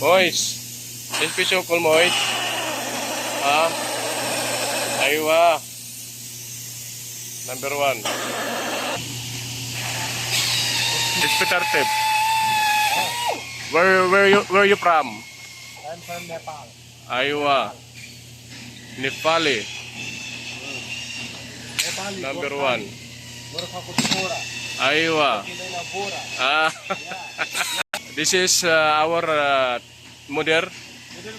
Mois. Espesyo kol Mois. Ah. Aywa. Number 1. Inspector Tip. Where you from? I'm from Nepal. Aywa. Nepali. Nepali. Number 1. Murka Kutura. Aywa. Kinena Bura. Ah. This is our mother.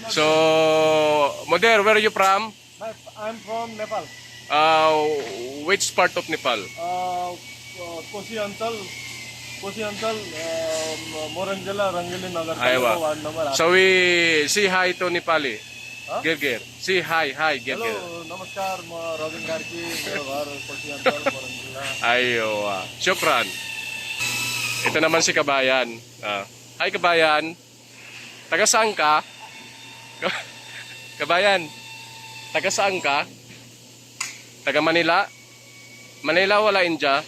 So, mother, where are you from? I'm from Nepal. Which part of Nepal? Kosi Antal, Moranjala, Rangili Nagar. Aywa. Ward number. So we say hi to Nepali. Huh? Gir. Say hi, Gir. Hello, namaskar. Robin Garki, Kosi Antal, Moranjala. Aywa. Syukran. Ito naman si Kabayan. Hi Kabayan. Taga saan ka? Kabayan. Taga saan ka? Taga Manila? Manila wala India?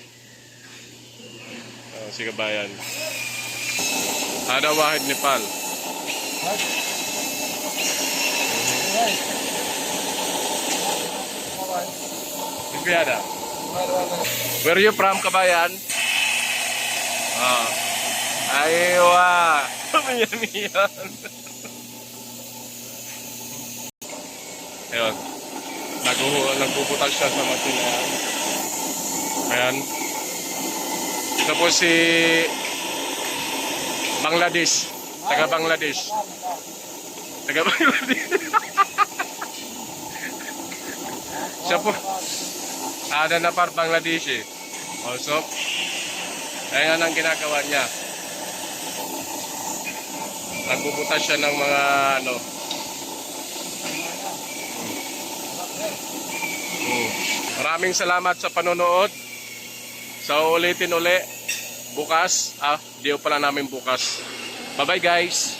Si Kabayan. Ada Wahid Nepal. Ada. Where are you from, Kabayan? Aywa. Miyan. Ayun. Nagbubutang siya sa machine na yan. Ayan. Ito po si Bangladesh. Taga Bangladesh. Siya po. Ada na par Bangladesh eh. Also, ayan ang ginagawa niya. Nagbubutas siya ng mga ano. Maraming salamat sa panonood. So ulitin uli bukas. Video pala namin bukas. Bye bye guys.